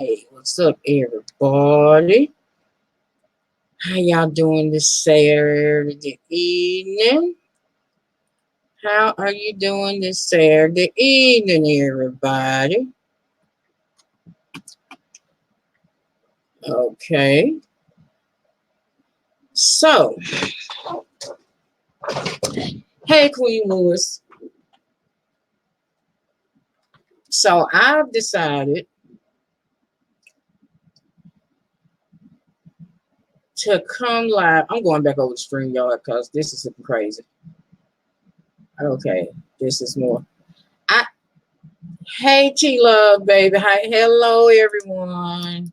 Hey, what's up, everybody? How y'all doing this Saturday evening? How are you doing this Saturday evening, everybody? Okay. So, hey, Queen Lewis. So, I've decided to come live. I'm going back over the stream, y'all, because this is super crazy. Okay, this is more. I Hey, T Love, baby. Hi, hello, everyone.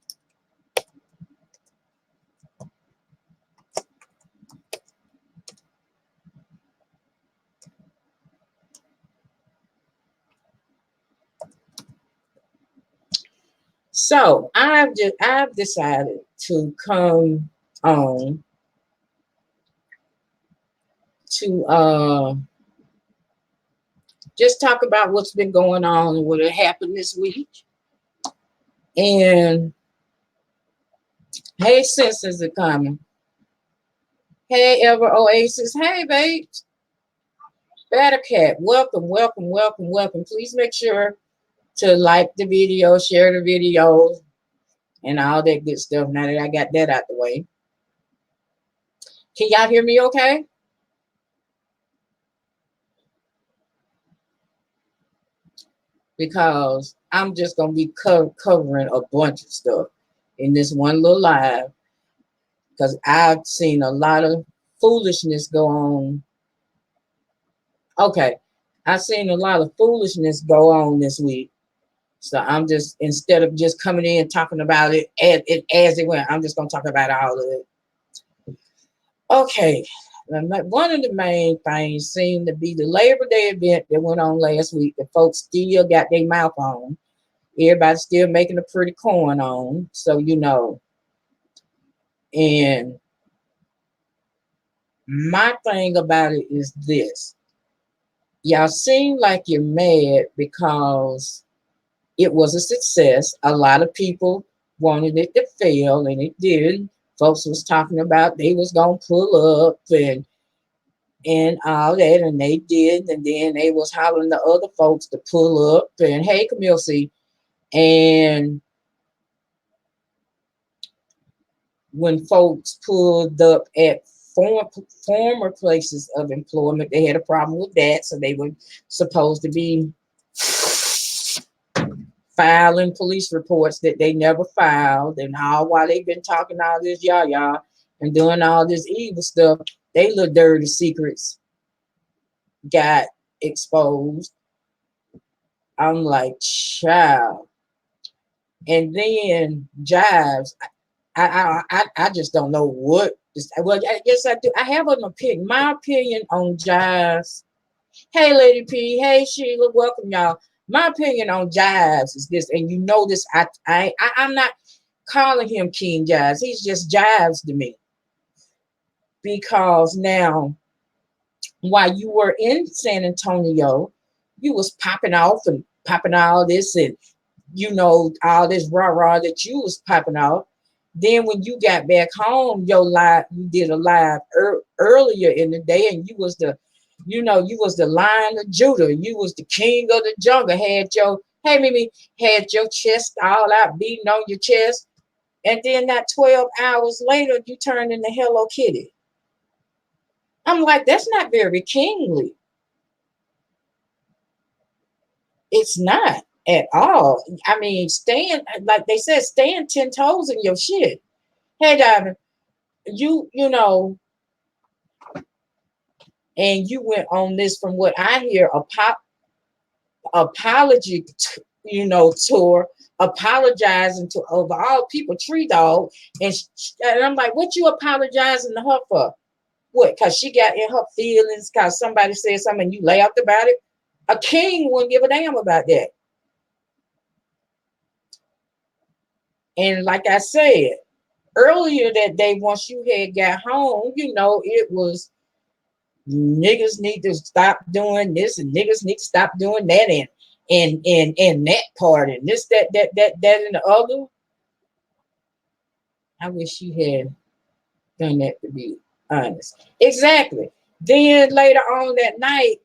So I've decided to come on to just talk about what's been going on and what happened this week. And hey, senses are coming. Hey, Ever Oasis. Hey, babes. Better Cat. Welcome, welcome, welcome, welcome. Please make sure to like the video, share the video, and all that good stuff. Now that I got that out the way. Can y'all hear me okay? Because I'm just going to be covering a bunch of stuff in this one little live, because I've seen a lot of foolishness go on. Okay, I've seen a lot of foolishness go on this week. So I'm just, instead of just coming in talking about it as it went, I'm just going to talk about all of it. Okay, one of the main things seemed to be the Labor Day event that went on last week that folks still got their mouth on. Everybody's still making a pretty coin on, so you know. And my thing about it is this. Y'all seem like you're mad because it was a success. A lot of people wanted it to fail, and it did. Folks was talking about they was gonna pull up and all that, and they did. And then they was hollering to other folks to pull up. And hey, Camille C. And when folks pulled up at former places of employment, they had a problem with that. So they were supposed to be filing police reports that they never filed. And all while they've been talking all this yah and doing all this evil stuff, they little dirty secrets got exposed. I'm like, child. And then Jives, I just don't know what. Well, I guess I do. I have an opinion. My opinion on Jives. Hey, Lady P. Hey, Sheila. Welcome, y'all. My opinion on Jives is this, and you know this. I'm not calling him King Jives. He's just Jives to me. Because now, while you were in San Antonio, you was popping off and popping all this, and you know all this rah-rah that you was popping off. Then when you got back home, you did a live earlier in the day, and you was the Lion of Judah. You was the king of the jungle. Had your chest all out, beating on your chest. And then that 12 hours later, you turned into Hello Kitty. I'm like, that's not very kingly. It's not at all. I mean, like they said, stand 10 toes in your shit. Hey, Diamond, you know, and you went on this, from what I hear, apology, tour, apologizing to, of all people, Tree Dog. And I'm like, what you apologizing to her for? What, because she got in her feelings because somebody said something and you laughed about it? A king wouldn't give a damn about that. And like I said, earlier that day, once you had got home, it was niggas need to stop doing this and niggas need to stop doing that and that part and this, that, and the other. I wish you had done that, to be honest. Exactly. Then later on that night,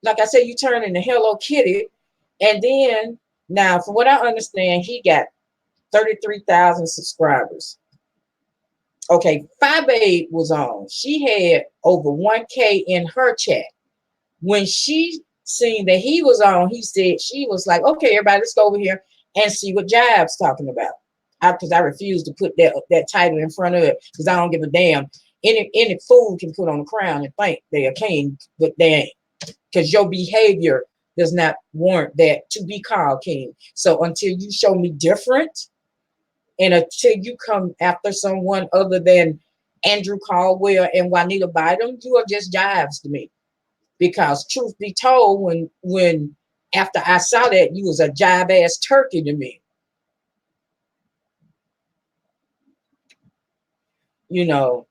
like I said, you turn into Hello Kitty. And then now, from what I understand, he got 33,000 subscribers. Okay, Phi Babe was on. She had over 1K in her chat. When she seen that he was on, he said, she was like, okay, everybody, let's go over here and see what Jive's talking about. Because I refuse to put that title in front of it, because I don't give a damn. Any fool can put on a crown and think they're a king, but they ain't. Because your behavior does not warrant that to be called king. So until you show me different, and until you come after someone other than Andrew Caldwell and Juanita Bynum, you are just Jives to me. Because truth be told, when after I saw that, you was a jive ass turkey to me. You know,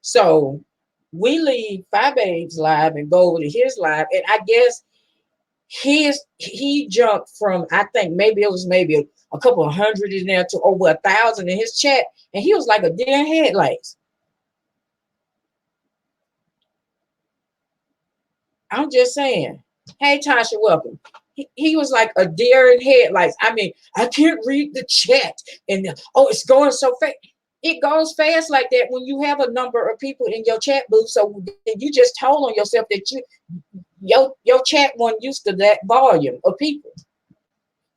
so we leave Phi Babe's live and go over to his live, and I guess he jumped from, I think maybe it was maybe a couple of hundred in there to over 1,000 in his chat, and he was like a deer in headlights. I'm just saying. Hey, Tasha, welcome. He was like a deer in headlights. I mean, I can't read the chat, and oh, it's going so fast. It goes fast like that when you have a number of people in your chat booth. So you just told on yourself that your chat wasn't used to that volume of people.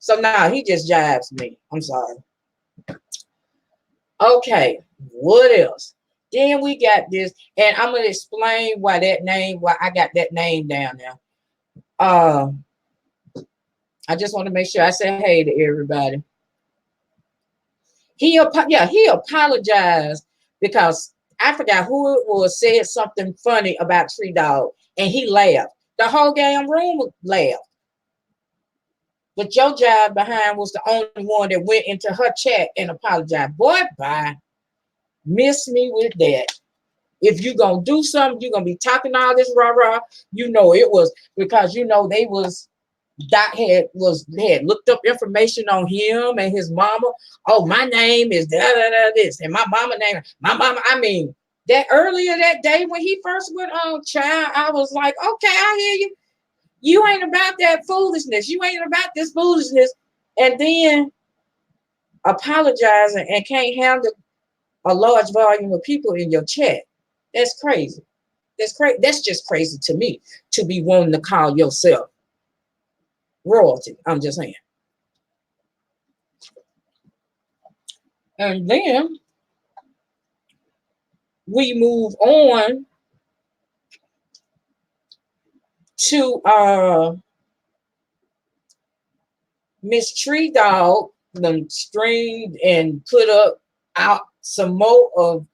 So now he just jives me. I'm sorry. Okay, what else? Then we got this, and I'm gonna explain why I got that name down there. I just want to make sure I say hey to everybody. He apologized because I forgot who it was said something funny about Tree Dog, and he laughed. The whole damn room laughed. But your job behind was the only one that went into her chat and apologized. Boy, bye. Miss me with that. If you're going to do something, you're going to be talking all this rah-rah. You know it was because, you know, they was Dot had looked up information on him and his mama. Oh, my name is this, and my mama name. My mama. I mean, that earlier that day when he first went on, child, I was like, okay, I hear you. You ain't about that foolishness. You ain't about this foolishness. And then apologizing and can't handle a large volume of people in your chat. That's crazy. That's crazy. That's just crazy to me to be wanting to call yourself royalty. I'm just saying. And then we move on to Miss Tree Dog, them streamed and put up out some more of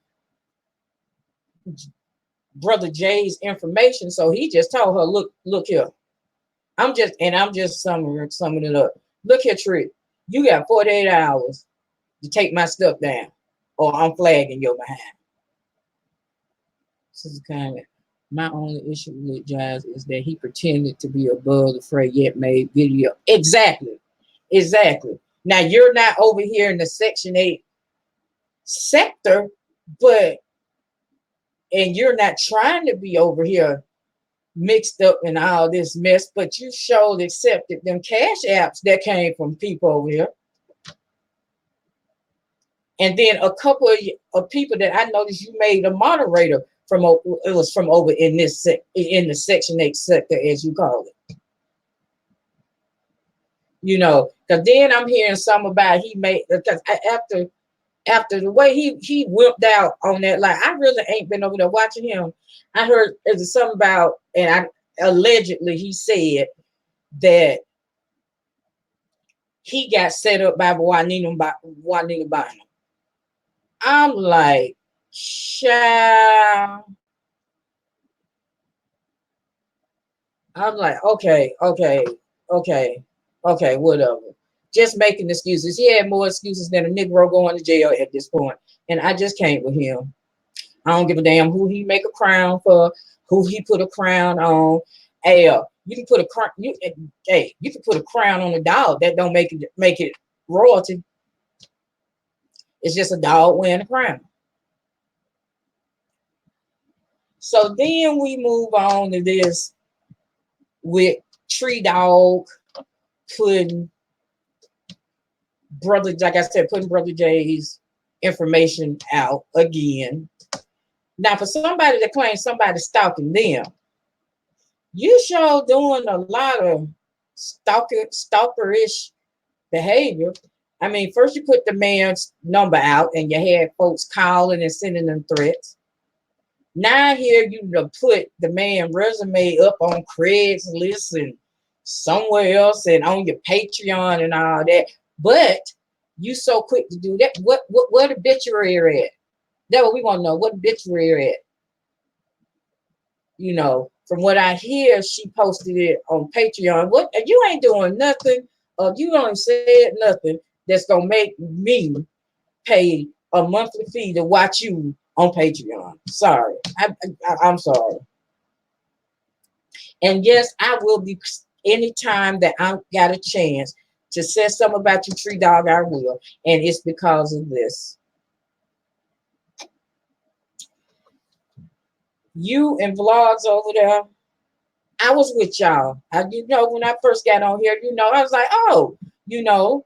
Brother Jay's information. So he just told her, look here. I'm just summing it up. Look here, Tree. You got 48 hours to take my stuff down, or I'm flagging your behind. This is kind of my only issue with Jazz is that he pretended to be above the fray, yet made video. Exactly. Now you're not over here in the Section 8 sector, and you're not trying to be over here mixed up in all this mess, but you showed accepted them cash apps that came from people over here. And then a couple of people that I noticed you made a moderator from, it was from over in the Section 8 sector, as you call it. You know, because then I'm hearing some about he made, because after the way he whipped out on that, like I really ain't been over there watching him. I heard there's something about, and allegedly he said that he got set up by Juanita Bynum. I'm like, child. I'm like, okay, whatever. Just making excuses. He had more excuses than a Negro going to jail at this point. And I just can't with him. I don't give a damn who he make a crown for, who he put a crown on. Hey, you can put a crown. You can put a crown on a dog. That don't make it royalty. It's just a dog wearing a crown. So then we move on to this with Tree Dog putting Brother, like I said, putting Brother Jay's information out again. Now, for somebody that claims somebody stalking them, you sure doing a lot of stalkerish behavior. I mean, first you put the man's number out and you had folks calling and sending them threats. Now here you put the man resume up on Craigslist and somewhere else and on your Patreon and all that. But you so quick to do that. What obituary at? That's what we want to know. What obituary at? You know, from what I hear, she posted it on Patreon. What, you ain't doing nothing, or you ain't said nothing that's gonna make me pay a monthly fee to watch you on Patreon. Sorry, I'm sorry. And yes, I will be, anytime that I got a chance to say something about you, Tree Dog, I will. And it's because of this. You and vlogs over there, I was with y'all. You know, when I first got on here, you know, I was like, oh, you know.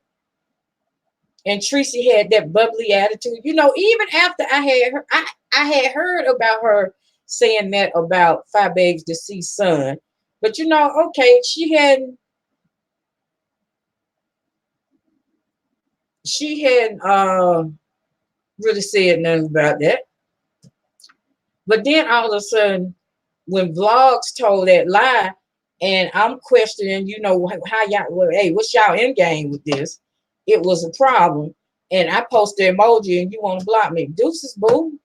And Tracy had that bubbly attitude. You know, even after I had her, I had heard about her saying that about 5 Bags Deceased Son. But you know, okay, she hadn't really said nothing about that. But then all of a sudden, when vlogs told that lie, and I'm questioning, you know, how y'all, well, hey, what's y'all end game with this? It was a problem. And I post the emoji and you want to block me. Deuces, boo.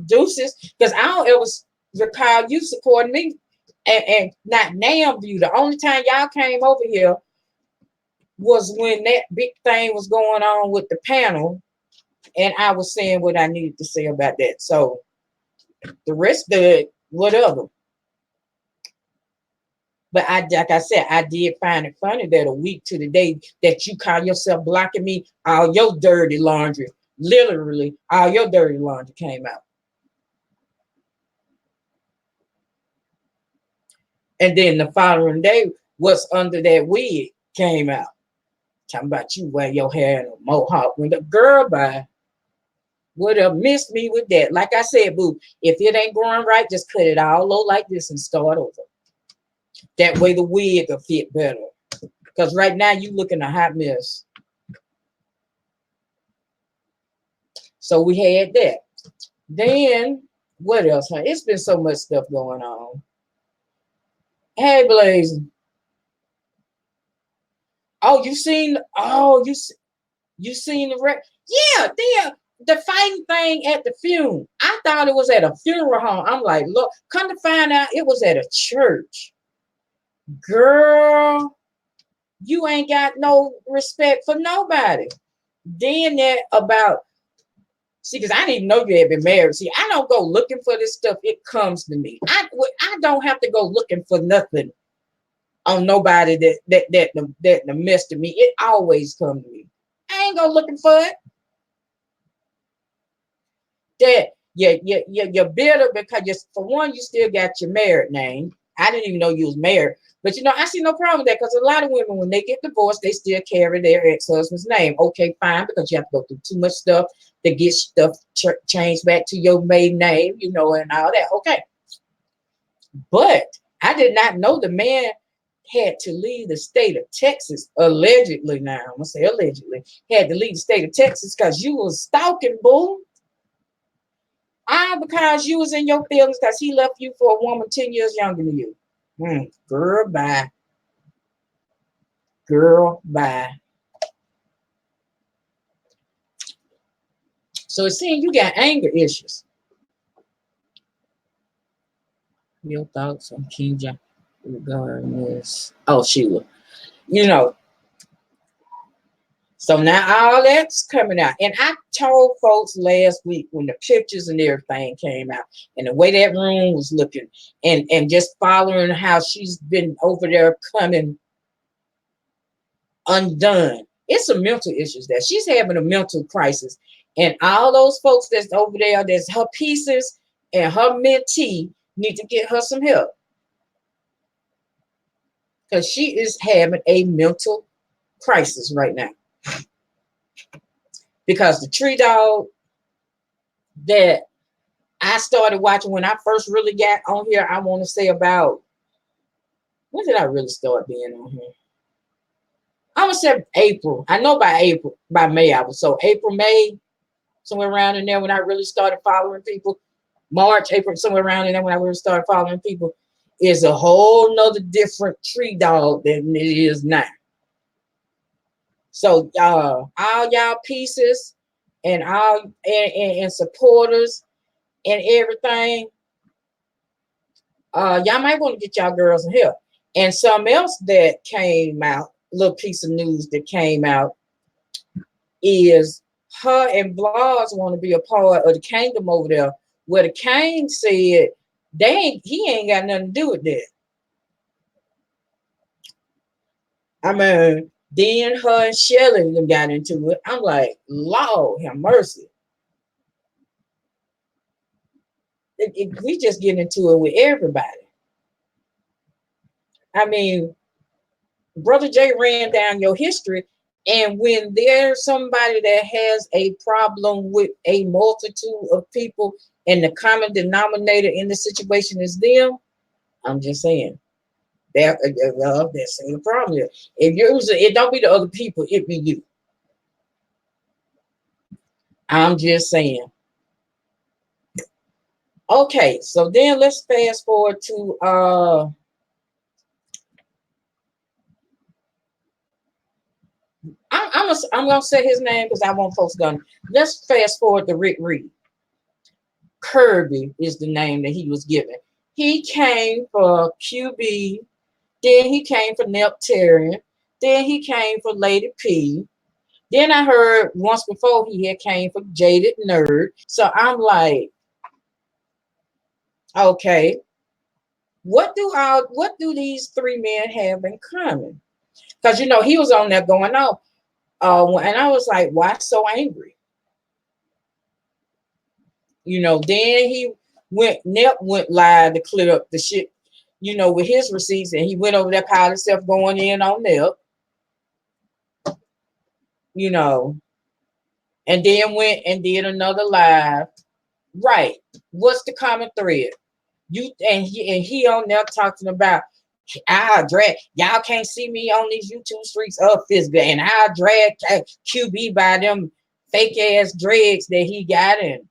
Deuces. Because I don't ever recall you supporting me. And not Nam View. The only time y'all came over here was when that big thing was going on with the panel. And I was saying what I needed to say about that. So the rest of it, whatever. But like I said, I did find it funny that a week to the day that you call yourself blocking me, all your dirty laundry, literally, all your dirty laundry came out. And then the following day, what's under that wig came out. Talking about you wear your hair in a mohawk. When the girl would have missed me with that. Like I said, boo, if it ain't growing right, just cut it all low like this and start over. That way the wig will fit better. Because right now you looking a hot mess. So we had that. Then what else? It's been so much stuff going on. Hey, Blaze. Oh, you seen the the fighting thing at the funeral. I thought it was at a funeral home. I'm like, look, come to find out it was at a church. Girl, you ain't got no respect for nobody. Then that about, see, because I didn't even know you had been married. See, I don't go looking for this stuff. It comes to me. I don't have to go looking for nothing on nobody that messed with me. It always comes to me. I ain't go looking for it. That you're bitter because for one, you still got your married name. I didn't even know you was married. But you know, I see no problem with that because a lot of women, when they get divorced, they still carry their ex-husband's name. Okay, fine, because you have to go through too much stuff to get stuff changed back to your maiden name, you know, and all that. Okay. But I did not know the man had to leave the state of Texas, allegedly. Now, I'm going to say allegedly, had to leave the state of Texas because you was stalking, boo. Because you was in your feelings because he left you for a woman 10 years younger than you. Girl, bye. Girl, bye. So it seems you got anger issues. Your thoughts on Kinja regarding this? Oh, Sheila. You know, so now all that's coming out. And I told folks last week when the pictures and everything came out and the way that room was looking and just following how she's been over there coming undone. It's some mental issues there. She's having a mental crisis. And all those folks that's over there, that's her pieces and her mentee, need to get her some help. Because she is having a mental crisis right now. Because the tree dog that I started watching when I first really got on here, I want to say about, when did I really start being on here? I'm going to say April. I know by May I was. So April, May, somewhere around in there when I really started following people. March, April, somewhere around in there when I really started following people, is a whole nother different tree dog than it is now. So all y'all pieces and all and supporters and everything, y'all might want to get y'all girls some help. And something else that came out, little piece of news that came out, is her and Blas want to be a part of the kingdom over there, where the king said he ain't got nothing to do with that. I mean, then her and Shelly got into it. I'm like, Lord have mercy. We just get into it with everybody. I mean, Brother Jay ran down your history, and when there's somebody that has a problem with a multitude of people and the common denominator in the situation is them, I'm just saying that's the problem. If it don't be the other people, it be you. I'm just saying. Okay, so then let's fast forward to I'm gonna say his name because I want folks done. Let's fast forward to Rick Reed. Kirby is the name that he was given. He came for QB, then he came for Neptarian, then he came for Lady P. Then I heard once before he had came for Jaded Nerd. So I'm like, okay, what do these three men have in common? Because he was on there going off. And I was like, why so angry? Then Nep went live to clear up the shit, with his receipts, and he went over there, piled himself going in on Nep, and then went and did another live. Right. What's the common thread? He on there talking about, I'll drag, y'all can't see me on these YouTube streets of physical, and I'll drag QB by them fake ass dreads that he got in.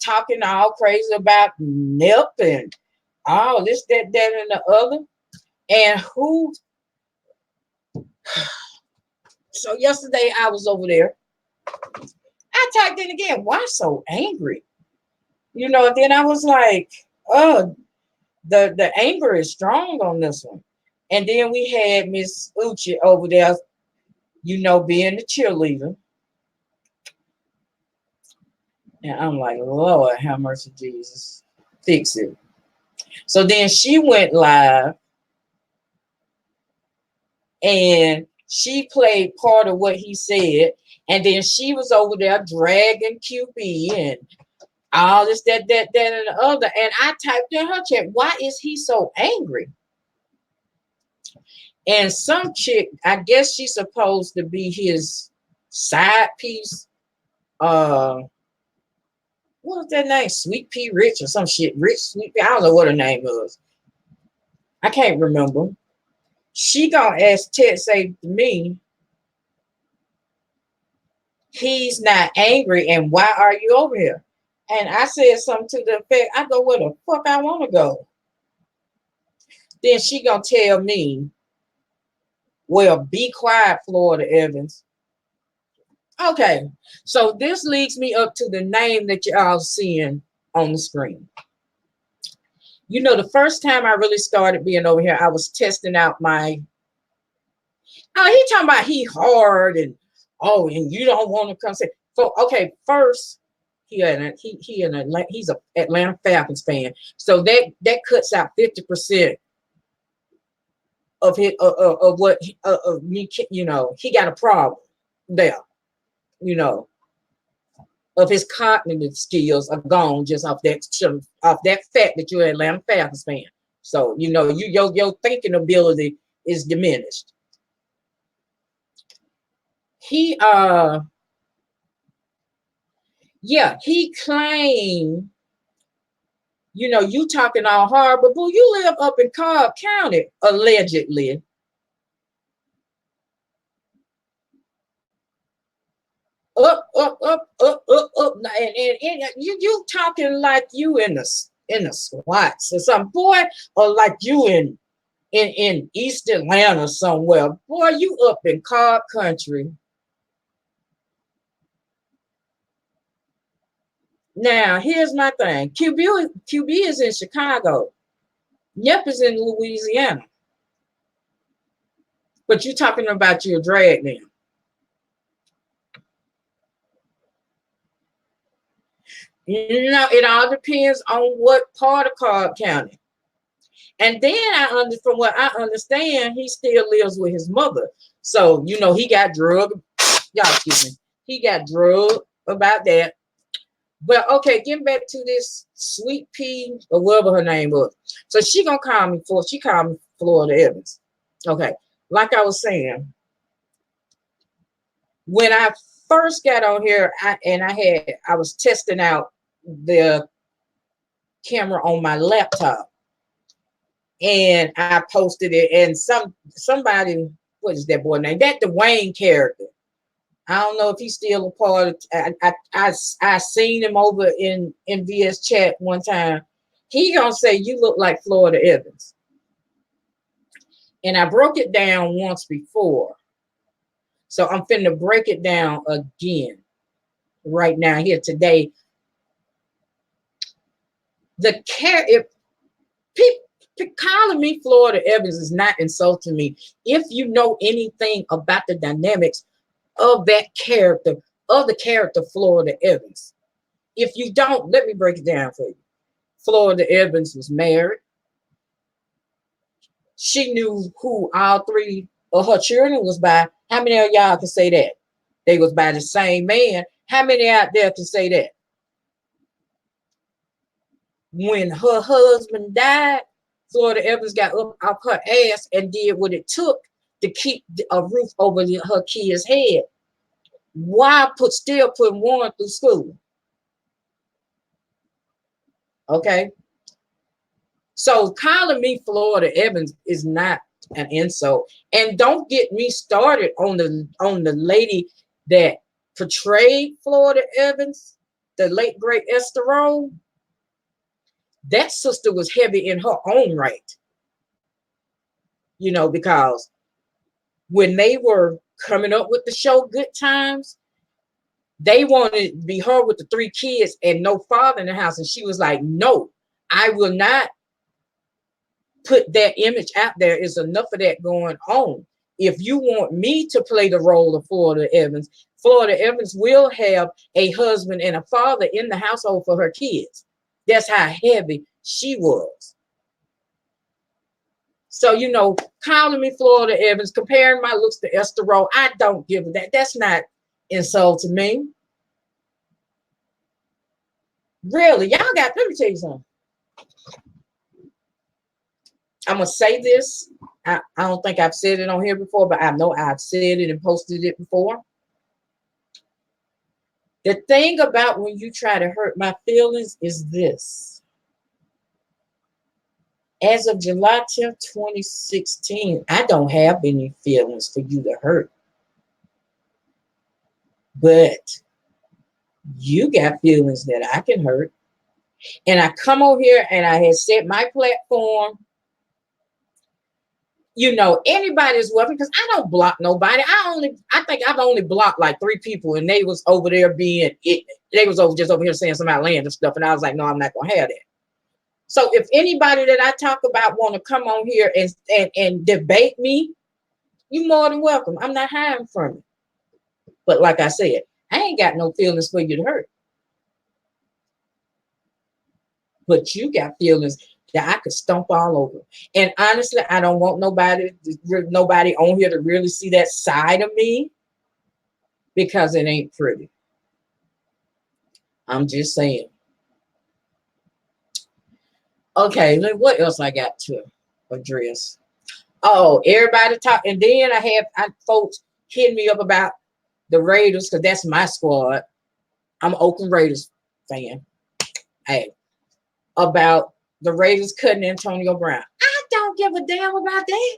Talking all crazy about Nip and all this, that, and the other. And so yesterday I was over there. I typed in again, why so angry? Then I was like, oh, the anger is strong on this one. And then we had Miss Uchi over there, being the cheerleader. And I'm like, Lord, have mercy, Jesus. Fix it. So then she went live and she played part of what he said. And then she was over there dragging QB and all this, that, and the other. And I typed in her chat, why is he so angry? And some chick, I guess she's supposed to be his side piece. What was that name? Sweet Pea Rich or some shit. Rich Sweet Pea. I don't know what her name was. I can't remember. She gonna ask Ted, say to me, he's not angry, and why are you over here? And I said something to the effect, I go, where the fuck I want to go? Then she gonna tell me, well, be quiet, Florida Evans. Okay, so this leads me up to the name that y'all seeing on the screen. The first time I really started being over here, I was testing out my. Oh, he talking about he hard and and you don't want to come say. So okay, first he's an Atlanta Falcons fan, so that cuts out 50% of his of what of me, you know, he got a problem there, you know, of his cognitive skills are gone just off that fact that you're an Atlanta Falcons fan. So, you know, your thinking ability is diminished. He yeah, he claimed, you know, you talking all hard, but boo, you live up in Cobb County, allegedly. Up, and you talking like you in the SWATs or some boy, or like you in East Atlanta somewhere. Boy, you up in Cobb Country. Now, here's my thing. QB is in Chicago. Yep is in Louisiana. But you're talking about your drag now. You know, it all depends on what part of Cobb County. And then from what I understand, he still lives with his mother. So, you know, he got drugged. Y'all excuse me. He got drugged about that. But okay, getting back to this Sweet Pea or whatever her name was. So she called me Florida Evans. Okay, like I was saying, when I first got on here, I was testing out the camera on my laptop, and I posted it, and somebody, what is that boy name? That Dwayne character. I don't know if he's still a part of. I seen him over in VS chat one time. He gonna say you look like Florida Evans, and I broke it down once before, so I'm finna break it down again right now here today. If people calling me Florida Evans is not insulting me. If you know anything about the dynamics of that character, of the character Florida Evans. If you don't, let me break it down for you. Florida Evans was married. She knew who all three of her children was by. How many of y'all can say that? They was by the same man. How many out there can say that? When her husband died, Florida Evans got up off her ass and did what it took to keep a roof over her kids' head. Why still putting Warren through school? Okay. So calling me Florida Evans is not an insult. And don't get me started on the lady that portrayed Florida Evans, the late great Esther Roll. That sister was heavy in her own right. You know, because when they were coming up with the show Good Times, they wanted to be her with the 3 kids and no father in the house. And she was like, no, I will not put that image out there. Is enough of that going on. If you want me to play the role of Florida Evans will have a husband and a father in the household for her kids. That's how heavy she was. So, you know, calling me Florida Evans, comparing my looks to Esther Roll, I don't give a that. That's not insulting me. Really, y'all got, let me tell you something. I'm going to say this. I don't think I've said it on here before, but I know I've said it and posted it before. The thing about when you try to hurt my feelings is this. As of July 10th, 2016, I don't have any feelings for you to hurt. But you got feelings that I can hurt. And I come over here and I had set my platform. You know, anybody's welcome because I don't block nobody. I think I've only blocked like 3 people, and they was over there they was just over here saying some outlandish stuff, and I was like, no, I'm not gonna have that. So if anybody that I talk about want to come on here and debate me, you more than welcome. I'm not hiding from it. But like I said, I ain't got no feelings for you to hurt. But you got feelings that I could stomp all over. And honestly, I don't want nobody on here to really see that side of me because it ain't pretty. I'm just saying. Okay, look what else I got to address. Oh, everybody talk, and then I have folks hitting me up about the Raiders because that's my squad. I'm an Oakland Raiders fan. Hey, about the Raiders cutting Antonio Brown. I don't give a damn about that.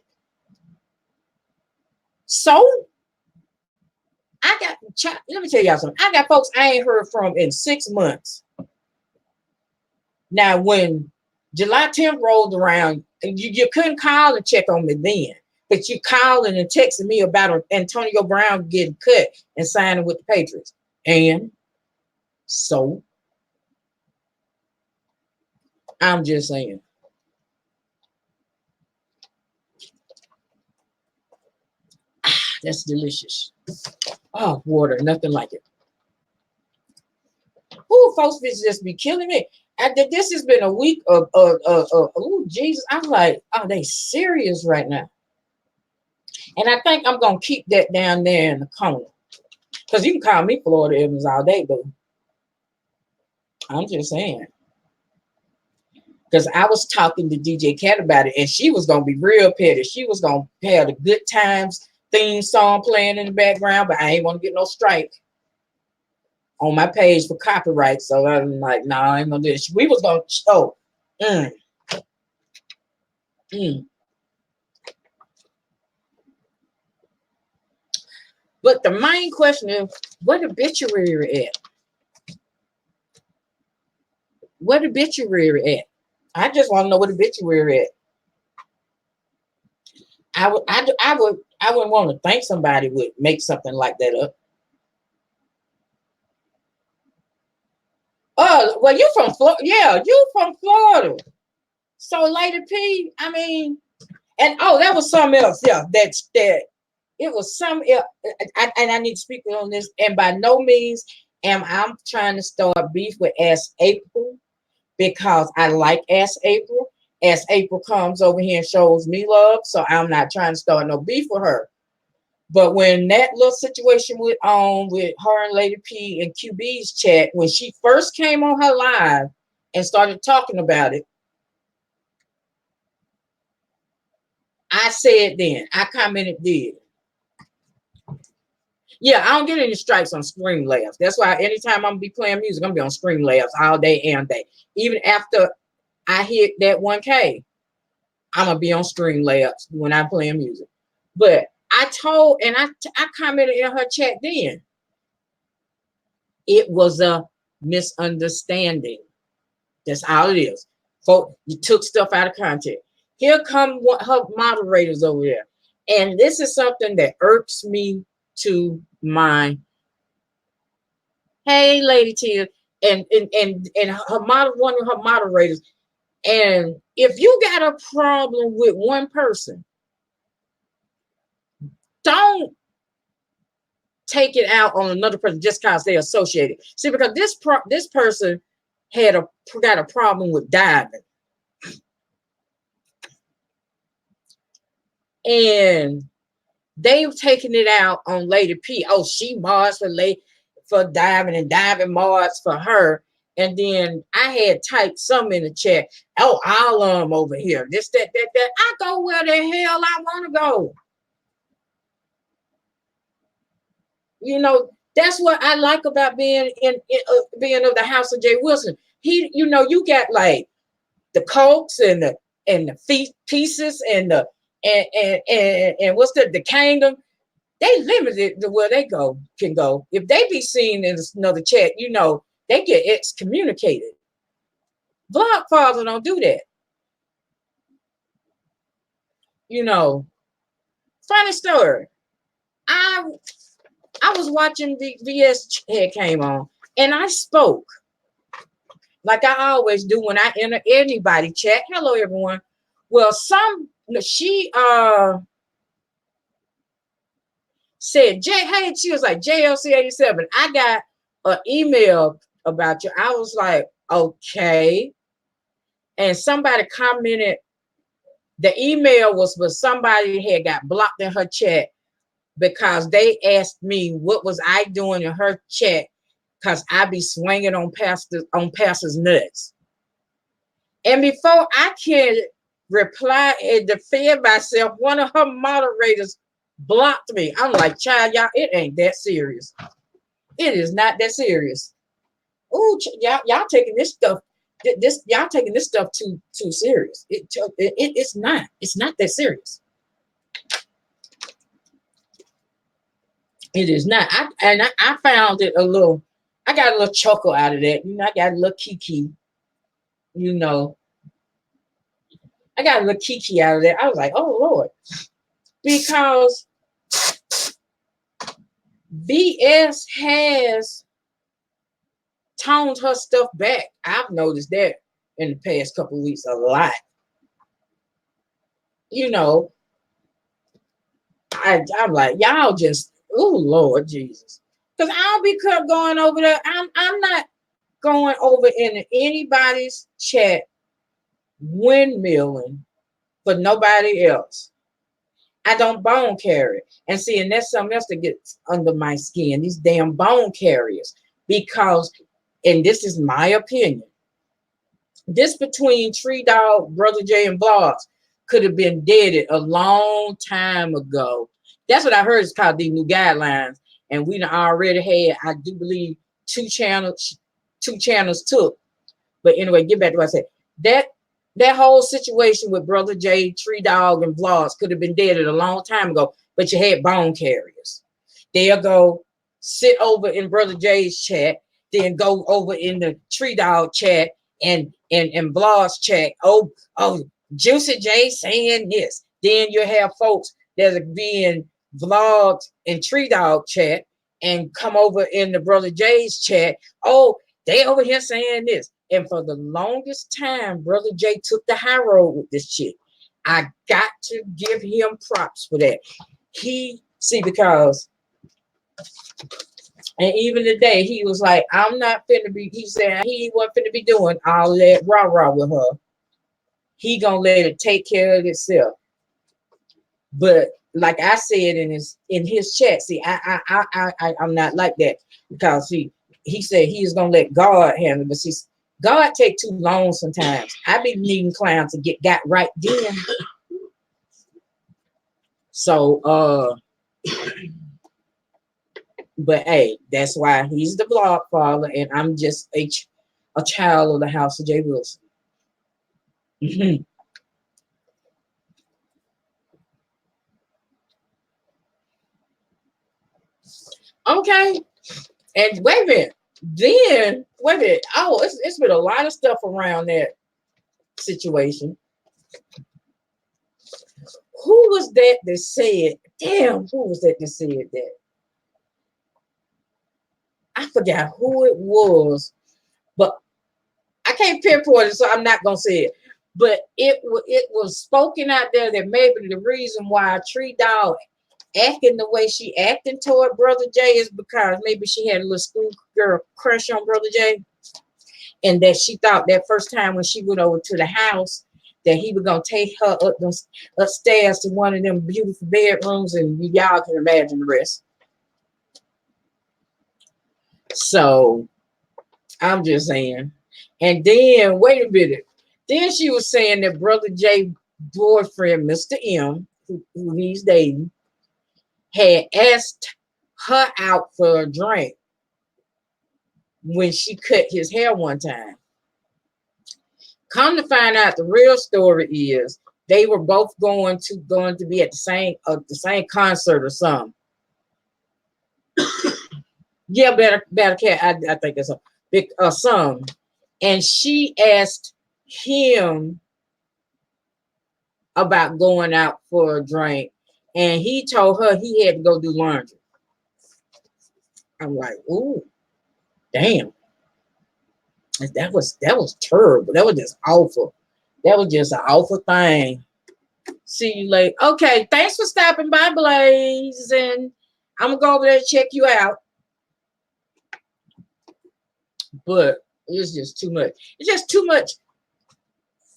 So let me tell y'all something. I got folks I ain't heard from in 6 months. Now, when July 10th rolled around, you couldn't call and check on me then, but you calling and texting me about Antonio Brown getting cut and signing with the Patriots. And so I'm just saying. That's delicious. Oh, water, nothing like it. Ooh, folks, this just be killing me. This has been a week of oh, Jesus. I'm like, are they serious right now? And I think I'm going to keep that down there in the corner. Because you can call me Florida Evans all day, but I'm just saying. Because I was talking to DJ Cat about it, and she was going to be real petty. She was going to have the Good Times theme song playing in the background, but I ain't want to get no strike on my page for copyright. So I'm like, no, I ain't going to do this. We was going to show. But the main question is, what obituary at? What obituary at? I just want to know what obituary at. I wouldn't want to think somebody would make something like that up. Oh, well, you from Florida? Yeah, you from Florida. So, Lady P, I mean, and oh, that was something else. Yeah, that it was some. And I need to speak on this. And by no means am I trying to start beef with Ask April, because I like Ask April. Ask April comes over here and shows me love, so I'm not trying to start no beef with her. But when that little situation went on with her and Lady P and QB's chat, when she first came on her live and started talking about it, I said then, I commented then. Yeah, I don't get any strikes on Scream Labs. That's why anytime I'm gonna be playing music, I'm gonna be on Scream Labs all day and day. Even after I hit that 1K, I'm gonna be on Scream Labs when I'm playing music. But I told, and I commented in her chat then, it was a misunderstanding. That's all it is. Folks, you took stuff out of context. Here come her moderators over there. And this is something that irks me to my, hey, Lady Tia, and one of her moderators. And if you got a problem with one person, don't take it out on another person just because they're associated. See, because this person got a problem with diving. And they've taken it out on Lady P. Oh, she mods for diving and diving mods for her. And then I had typed some in the chat. Oh, all of them over here. This, that. I go where the hell I want to go. You know, that's what I like about being being of the House of Jay Wilson. He, you know, you got like the Cokes and the pieces and the and what's the kingdom. They limited to where they can go. If they be seen in another chat, you know, they get excommunicated. Vlogfather don't do that. You know, funny story. I was watching the VS head came on, and I spoke like I always do when I enter anybody chat. Hello, everyone. Well, she said, hey, she was like, JLC87, I got an email about you. I was like, okay. and somebody commented. The email was, but somebody had got blocked in her chat because they asked me what was I doing in her chat because I be swinging on pastors nuts. And before I can reply and defend myself, one of her moderators blocked me. I'm like, child, y'all, it ain't that serious. It is not that serious. Ooh, y'all taking this stuff. Y'all taking this stuff too serious. It's not. It's not that serious. It is not. I found it a little. I got a little chuckle out of that. You know, I got a little kiki. You know, I got a little kiki out of that. I was like, oh Lord, because BS has toned her stuff back. I've noticed that in the past couple of weeks a lot. You know, I'm like, y'all just, oh Lord Jesus. Because I'll be going over there. I'm not going over into anybody's chat windmilling for nobody else. I don't bone carry. And see, and that's something else that gets under my skin, these damn bone carriers. Because, and this is my opinion, this between Tree Dog, Brother J, and Blogs could have been deaded a long time ago. That's what I heard is called the new guidelines. And we already had, I do believe, two channels took. But anyway, get back to what I said. That whole situation with Brother J, Tree Dog, and Vlogs could have been deaded a long time ago, but you had bone carriers. They'll go sit over in Brother J's chat, then go over in the Tree Dog chat and Vlogs chat. Oh, Juicy J saying this. Then you have folks that are being Vlogs and Tree Dog chat and come over in the Brother J's chat. Oh, they over here saying this. And for the longest time, Brother J took the high road with this chick. I got to give him props for that. Because, and even today, he was like, I'm not finna be, he said he wasn't finna be doing all that rah-rah with her. He gonna let it take care of itself. But like I said in his chat, see, I'm not like that because he said he is gonna let God handle it, but see, God take too long sometimes. I be needing clowns to get got right then. So but hey, that's why he's the vlog father, and I'm just a child of the house of J. Wilson. Okay. And wait a minute. Then wait a minute. Oh, it's been a lot of stuff around that situation. Who was that said? Damn, who was that said that? I forgot who it was, but I can't pinpoint it, so I'm not gonna say it. But it was spoken out there that maybe the reason why Tree Dog acting the way she acting toward Brother J is because maybe she had a little schoolgirl crush on Brother J, and that she thought that first time when she went over to the house that he was gonna take her upstairs to one of them beautiful bedrooms, and y'all can imagine the rest. So I'm just saying. And then wait a minute. Then she was saying that Brother J boyfriend, Mr. M, who he's dating, had asked her out for a drink when she cut his hair one time. Come to find out, the real story is they were both going to be at the same concert or something. Yeah, better cat. I think it's a big song. And she asked him about going out for a drink, and he told her he had to go do laundry. I'm like, ooh, damn. That was terrible. That was just awful. That was just an awful thing. See you later. Okay, thanks for stopping by, Blaze. And I'm gonna go over there and check you out. But it's just too much. It's just too much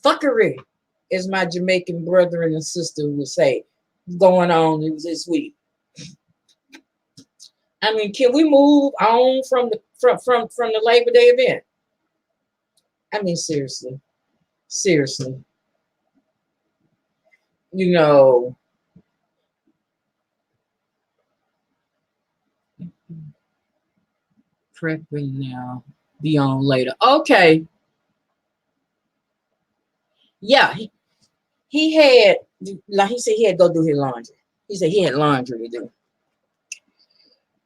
Fuckery, as my Jamaican brethren and sister would say, going on this week. I mean, can we move on from the Labor Day event? I mean, seriously, seriously, you know, prepping now, be on later. Okay, yeah, he had, like he said, he had to go do his laundry. He said he had laundry to do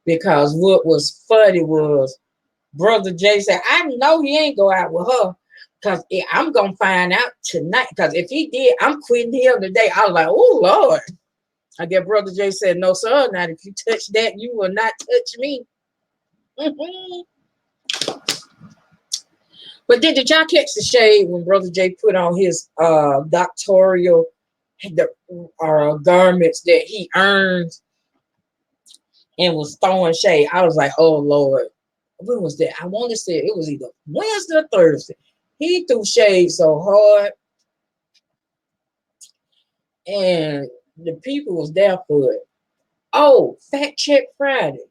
because what was funny was Brother Jay said, I know he ain't go out with her because I'm going to find out tonight. Because if he did, I'm quitting him today. I was like, oh, Lord. I guess Brother Jay said, no, sir. Now, if you touch that, you will not touch me. But did y'all catch the shade when Brother Jay put on his doctoral garments that he earned and was throwing shade? I was like, oh, Lord. When was that? I want to say it was either Wednesday or Thursday. He threw shade so hard, and the people was there for it. Oh, Fact Check Friday.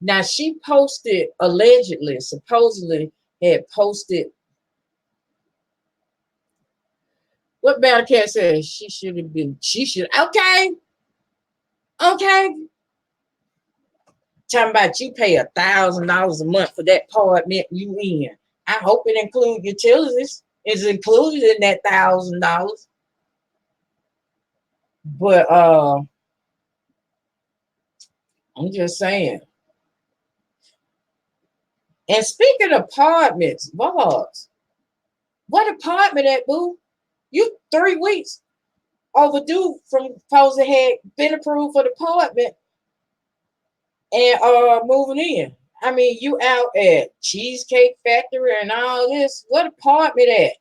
Now she posted allegedly, supposedly had posted. What Battle Cat said she should have been. She should. Okay. Talking about you pay $1,000 a month for that apartment you in. I hope it includes utilities. It's included in that $1,000. But I'm just saying. And speaking of apartments, Bobs, what apartment at, boo? You 3 weeks overdue from supposed to had been approved for the apartment and moving in. I mean, you out at Cheesecake Factory and all this. What apartment at?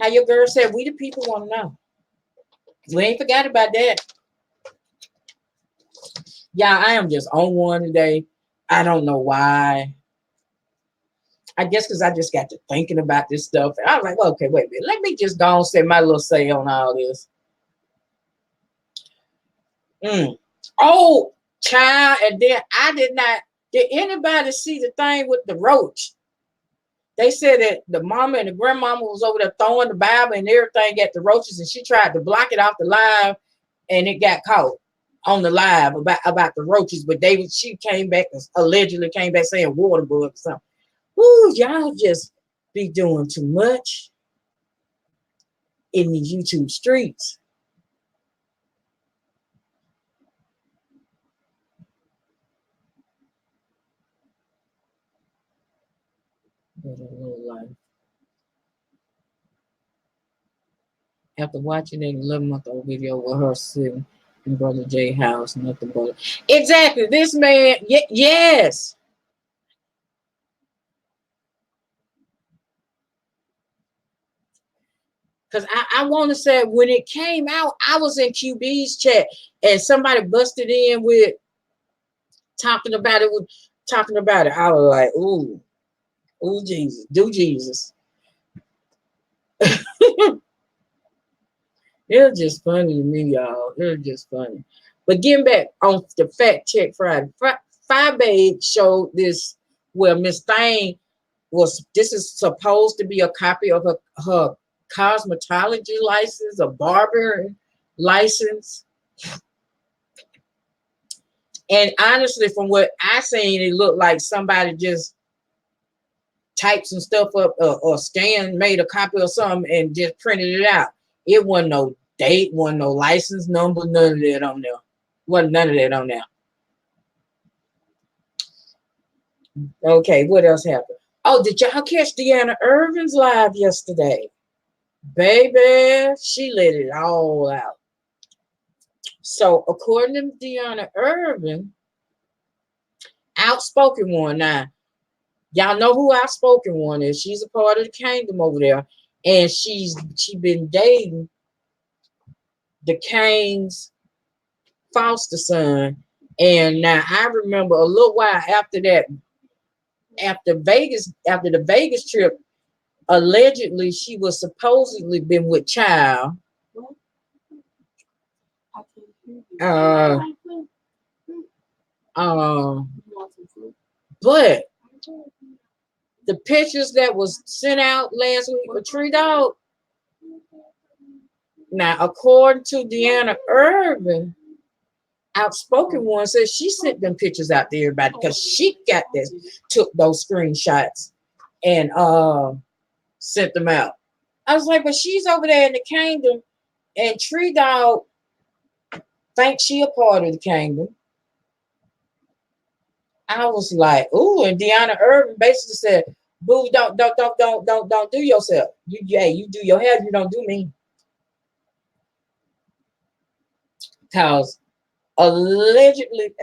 How your girl said, we the people want to know. We ain't forgot about that. Yeah, I am just on one today. I don't know why. I guess because I just got to thinking about this stuff. And I was like, well, okay, wait a minute. Let me just go and say my little say on all this. Oh, child. And then I did anybody see the thing with the roach? They said that the mama and the grandmama was over there throwing the Bible and everything at the roaches, and she tried to block it off the live, and it got caught on the live about the roaches. But she came back and allegedly came back saying water bug or something. Ooh, y'all just be doing too much in the YouTube streets. After watching that 11-month-old video with her sitting in Brother Jay house, nothing but exactly this man. Yes. Because I want to say when it came out, I was in QB's chat and somebody busted in with talking about it. I was like, ooh, Jesus, do Jesus. It was just funny to me, y'all. It was just funny. But getting back on the Fact Check Friday, Babe showed this where Miss Thang this is supposed to be a copy of her cosmetology license, a barber license. And honestly, from what I seen, it looked like somebody just typed some stuff up or made a copy of something and just printed it out. It wasn't no date, wasn't no license number, none of that on there. Wasn't none of that on there. Okay, what else happened? Oh, did y'all catch Deanna Irvin's live yesterday? Baby, she let it all out. So, according to Deanna Irvin, Outspoken One. Now, y'all know who Outspoken One is. She's a part of the kingdom over there. And she been dating the King's foster son. And now I remember a little while after that, after the Vegas trip, allegedly she was supposedly been with child. Uh, but the pictures that was sent out last week with Tree Dog, now according to Deanna Irvin, outspoken one, says she sent them pictures out to everybody because she got this, took those screenshots and sent them out. I was like, but she's over there in the kingdom, and Tree Dog thinks she a part of the kingdom. I was like, ooh, and Deanna Irvin basically said, boo, don't do yourself. You do your hair, you don't do me. Because allegedly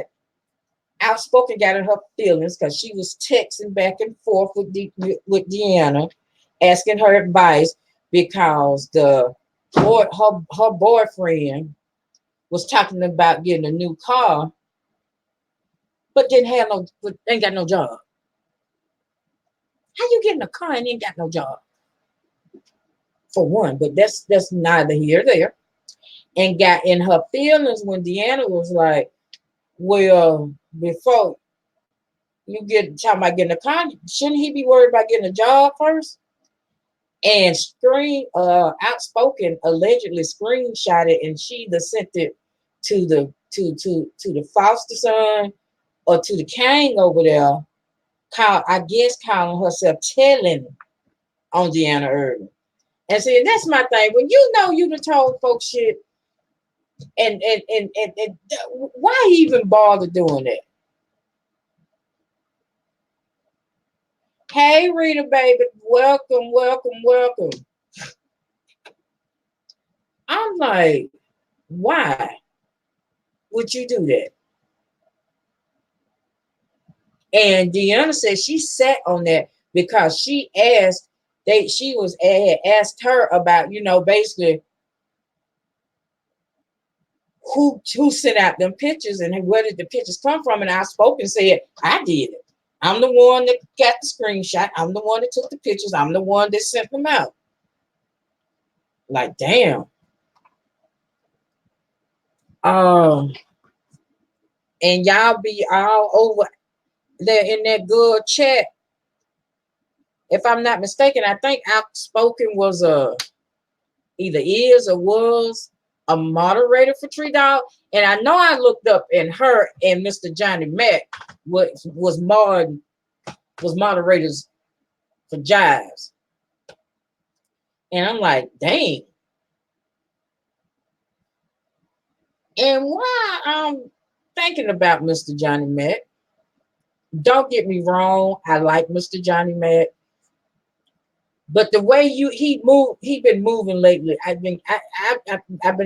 outspoken got in her feelings because she was texting back and forth with Deanna, asking her advice because her boyfriend was talking about getting a new car, but ain't got no job. How you getting a car and ain't got no job? For one, but that's neither here nor there. And got in her feelings when Deanna was like, well, before you get talking about getting a car, shouldn't he be worried about getting a job first? And outspoken allegedly screenshotted, and she either sent it to the foster son or to the king over there, calling herself telling on Deanna Irvin. And see, that's my thing. When you know you done told folks shit, and why even bother doing that? Hey, Rita, baby, welcome. I'm like, why would you do that? And Deanna said she sat on that because she had asked her about, basically who sent out them pictures and where did the pictures come from. And I spoke and said, I did it. I'm the one that got the screenshot. I'm the one that took the pictures. I'm the one that sent them out. Like, damn. And y'all be all over there in that good chat. If I'm not mistaken, I think outspoken was either is or was a moderator for Tree Dog. And I know I looked up and her and Mr. Johnny Mack was moderators for Jives. And I'm like, dang. And why I'm thinking about Mr. Johnny Mack, don't get me wrong, I like Mr. Johnny Mack. But the way he been moving lately, I've been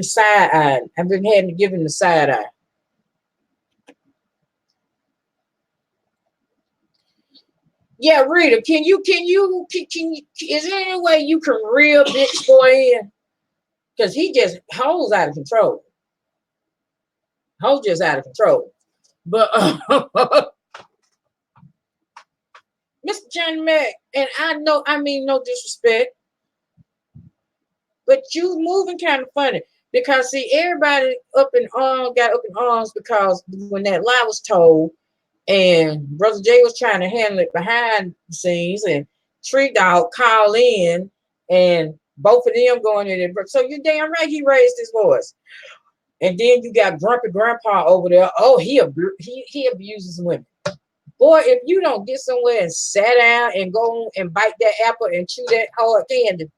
side-eyed. I've been having to give him the side eye. Yeah, Rita, can you is there any way you can reel Bitch Boy in? Because he just holds out of control. Holds just out of control. But Mr. Johnny Mack, and I mean no disrespect, but you moving kind of funny because see everybody got up in arms because when that lie was told and Brother Jay was trying to handle it behind the scenes and Tree Dog called in and both of them going in there. So you're damn right he raised his voice. And then you got Grumpy Grandpa over there. Oh, he abuses women. Boy, if you don't get somewhere and sit down and go and bite that apple and chew that hard candy.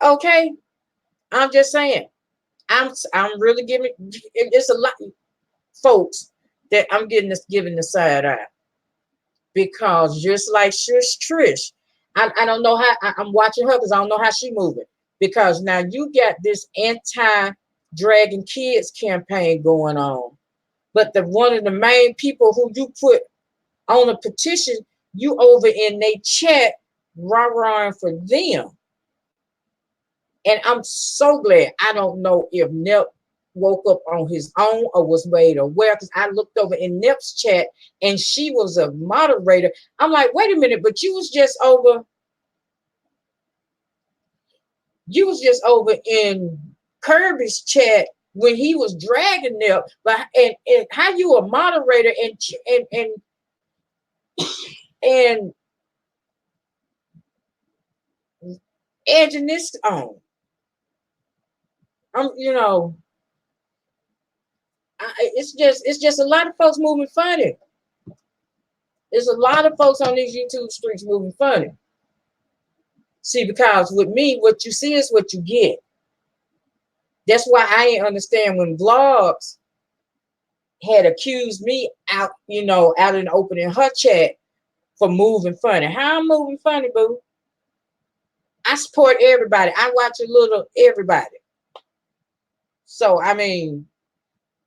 Okay. I'm just saying. I'm really giving it's a lot folks that I'm giving the side eye. Because just like Trish, I don't know how I'm watching her because I don't know how she moving. Because now you got this anti-Dragon Kids campaign going on. But one of the main people who you put on a petition, you over in they chat rah-rahing for them. And I'm so glad. I don't know if woke up on his own or was made aware, because I looked over in Nip's chat and she was a moderator. I'm like, wait a minute, but you was just over in Kirby's chat when he was dragging Nip, but and how you a moderator and edging this on. You know, it's just a lot of folks moving funny. There's a lot of folks on these YouTube streets moving funny. See, because with me, what you see is what you get. That's why I didn't understand when Vlogs had accused me out, you know, out in the open in her chat for moving funny. How I'm moving funny, boo? I support everybody. I watch a little everybody. So, I mean,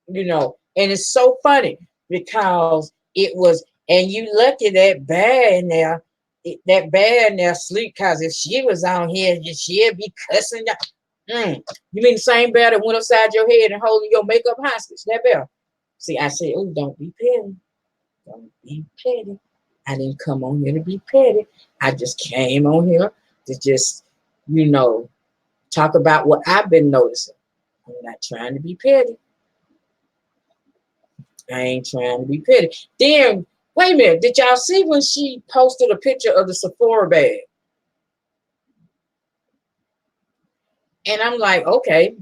you know, and it's so funny because it was, and you lucky that Bear now, sleep, because if she was on here, she'd be cussing. You mean the same Bear that went upside your head and holding your makeup hostage? That Bear. See, I said, oh, don't be petty. Don't be petty. I didn't come on here to be petty. I just came on here to just, you know, talk about what I've been noticing. I'm not trying to be petty. I ain't trying to be petty. Then, wait a minute. Did y'all see when she posted a picture of the Sephora bag? And I'm like, okay,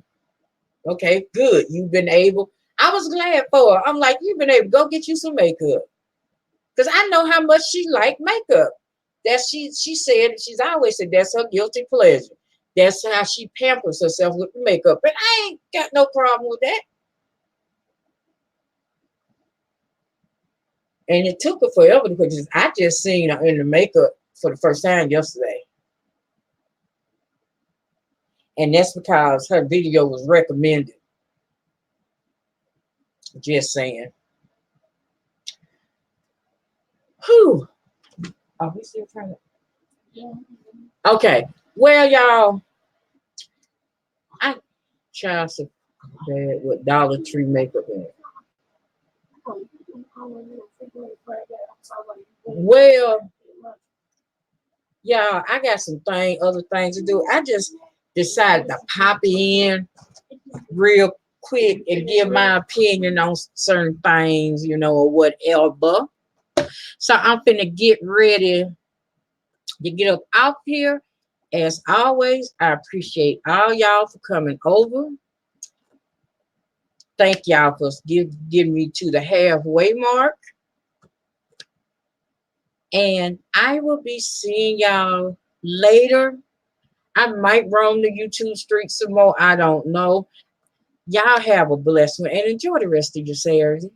good. You've been able. I was glad for her. I'm like, you've been able to go get you some makeup. Because I know how much she liked makeup. That she said, she's always said that's her guilty pleasure. That's how she pampers herself with the makeup. And I ain't got no problem with that. And it took her forever because I just seen her in the makeup for the first time yesterday. And that's because her video was recommended. Just saying. Whew. Are we still trying to? Yeah. Okay. Well, y'all, I tried some bad with Dollar Tree makeup in it. Well, y'all, I got some other things to do. I just decided to pop in real quick and give my opinion on certain things, you know, or whatever. So I'm finna get ready to get up out here. As always, I appreciate all y'all for coming over. Thank y'all for giving me to the halfway mark. And I will be seeing y'all later. I might roam the YouTube streets some more. I don't know. Y'all have a blessed one and enjoy the rest of your Saturday.